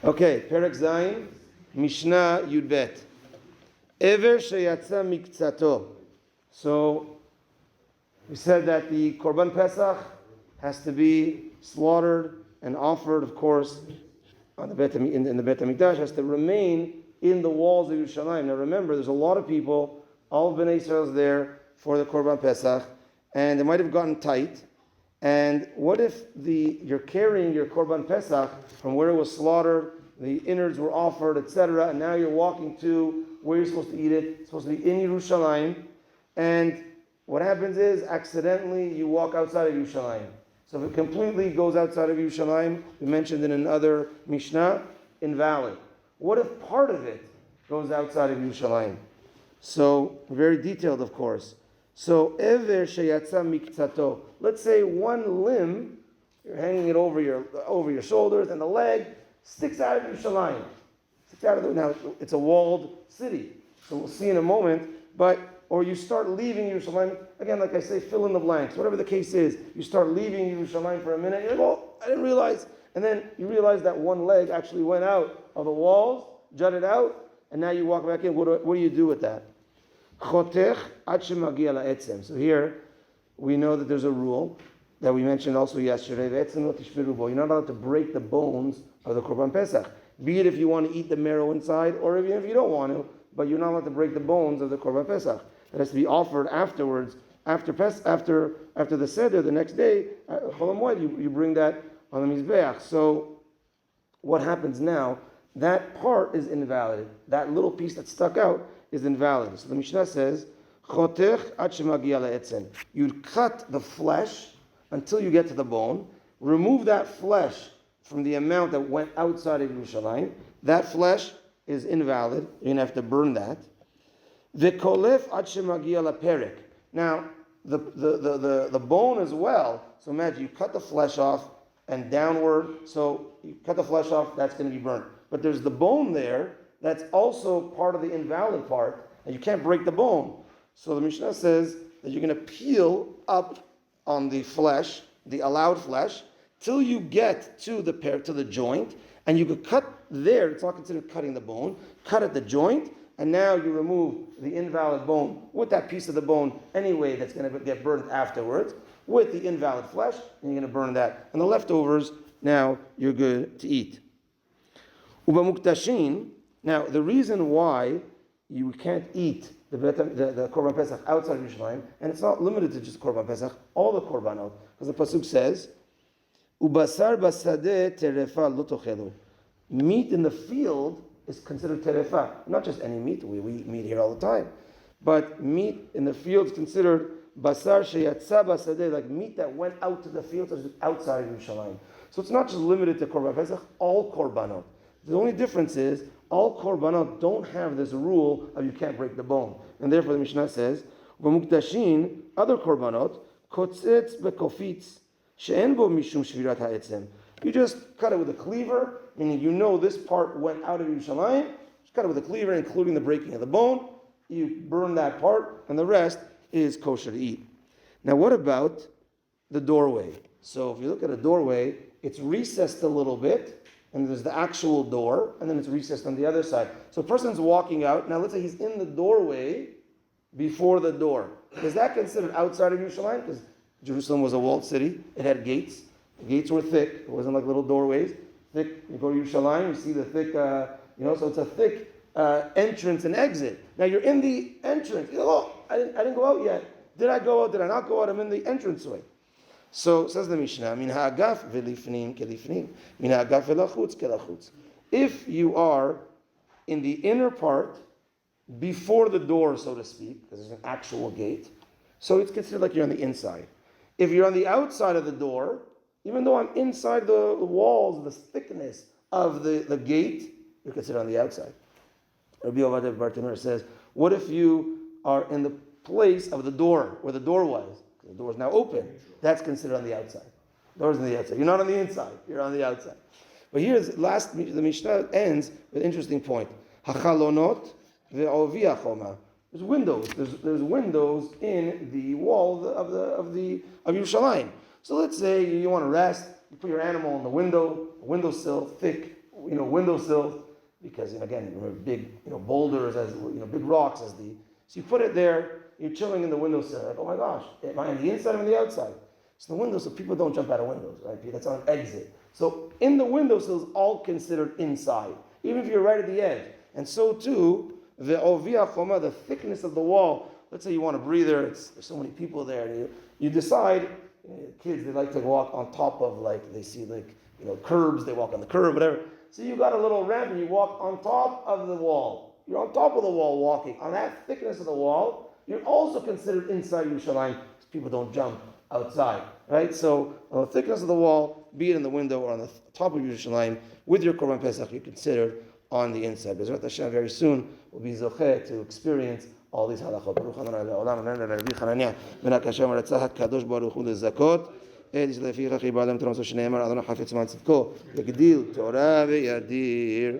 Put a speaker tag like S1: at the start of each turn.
S1: Okay, Perek Zayin, Mishna Yud Bet. Ever sheyatza mikzato. So we said that the Korban Pesach has to be slaughtered and offered, of course, on the in the Bet HaMikdash, has to remain in the walls of Yerushalayim. Now remember, there's a lot of people, all of Bnei Israel's there for the Korban Pesach, and it might have gotten tight. And what if you're carrying your Korban Pesach from where it was slaughtered, the innards were offered, etc., and now you're walking to where you're supposed to eat it. It's supposed to be in Yerushalayim, and what happens is, accidentally, you walk outside of Yerushalayim. So if it completely goes outside of Yerushalayim, we mentioned in another Mishnah, invalid. What if part of it goes outside of Yerushalayim? So, very detailed, of course. So, ever sheyatza mikzato. Let's say one limb, you're hanging it over your shoulders, and the leg sticks out of Yerushalayim. Now, it's a walled city, so we'll see in a moment, or you start leaving Yerushalayim, again, like I say, fill in the blanks, whatever the case is, you start leaving Yerushalayim for a minute, you're like, oh, I didn't realize, and then you realize that one leg actually went out of the walls, jutted out, and now you walk back in. What do you do with that? So here, we know that there's a rule that we mentioned also yesterday, you're not allowed to break the bones of the Korban Pesach, be it if you want to eat the marrow inside, or even if you don't want to, but you're not allowed to break the bones of the Korban Pesach. It has to be offered afterwards, after the Seder, the next day, you bring that on the Mizbeach. So what happens now? That part is invalid. That little piece that stuck out is invalid. So the Mishnah says, you'd cut the flesh until you get to the bone, remove that flesh from the amount that went outside of Yerushalayim. That flesh is invalid. You're going to have to burn that. Perek. Now, the bone as well. So imagine you cut the flesh off and downward. So you cut the flesh off, that's going to be burnt. But there's the bone there that's also part of the invalid part, and you can't break the bone. So the Mishnah says that you're going to peel up on the flesh, the allowed flesh, till you get to the joint, and you could cut there. It's not considered cutting the bone. Cut at the joint, and now you remove the invalid bone with that piece of the bone anyway that's going to get burned afterwards, with the invalid flesh, and you're going to burn that. And the leftovers, now you're good to eat. Ubamuktashin. Now, the reason why you can't eat the Korban Pesach outside of Yerushalayim, and it's not limited to just Korban Pesach, all the Korbanot, because the Pasuk says, Ubasar basadeh terefa lo tochelu. Meat in the field is considered terefa. Not just any meat, we eat meat here all the time, but meat in the field is considered basar sheyatza basadeh, like meat that went out to the field, so outside of Yerushalayim. So it's not just limited to Korban Pesach, all Korbanot. The only difference is, all Korbanot don't have this rule of you can't break the bone. And therefore the Mishnah says, V'muktashin, other Korbanot, kotzitz bekofitz, she'en bo mishum shvirat ha'etzem. You just cut it with a cleaver, meaning you know this part went out of Yerushalayim, just cut it with a cleaver, including the breaking of the bone, you burn that part, and the rest is kosher to eat. Now what about the doorway? So if you look at a doorway, it's recessed a little bit, and there's the actual door, and then it's recessed on the other side. So a person's walking out, now let's say he's in the doorway before the door. Is that considered outside of Yerushalayim? Because Jerusalem was a walled city, it had gates. The gates were thick, it wasn't like little doorways. Thick, you go to Yerushalayim, you see the thick, so it's a thick entrance and exit. Now you're in the entrance, you're like, oh, I didn't go out yet. Did I go out, did I not go out? I'm in the entranceway. So says the Mishnah, min ha'agaf v'lifnim kelifnim, min ha'agaf v'lachutz kelachutz. If you are in the inner part, before the door, so to speak, because there's an actual gate, so it's considered like you're on the inside. If you're on the outside of the door, even though I'm inside the walls, the thickness of the gate, you're considered on the outside. Rabbi Ovadia Bartimur says, what if you are in the place of the door, where the door was? The door is now open. That's considered on the outside. The door's on the outside. You're not on the inside. You're on the outside. But here's the Mishnah ends with an interesting point. Hachalonot ve'ovi choma. There's windows. There's windows in the wall of Yerushalayim. So let's say you want to rest. You put your animal on the windowsill, thick windowsills, because again, remember big boulders as big rocks as the. So you put it there. You're chilling in the windowsill. Like, oh my gosh, am I on the inside or on the outside? So the windows, so people don't jump out of windows, right? That's on an exit. So in the windowsill is all considered inside, even if you're right at the edge. And so too, the ovia choma, the thickness of the wall. Let's say you want a breather. There's so many people there, and you decide. Kids, they like to walk on top of they see curbs. They walk on the curb, whatever. So you got a little ramp, and you walk on top of the wall. You're on top of the wall walking on that thickness of the wall. You're also considered inside Yerushalayim because people don't jump outside, right? So on the thickness of the wall, be it in the window or on the top of Yerushalayim, with your Korban Pesach, you're considered on the inside. Bezrat Hashem, very soon we'll be zocheh to experience all these halachot. Baruch Adonai le'olam, amen. Rabbi Chananya ben HaKashem Ratzah HaKadosh Baruch Hu lezakot et lefich achi ba'adam tram so shneimer Adonai hafetz man tzidko yagdil Torah ve'yadir.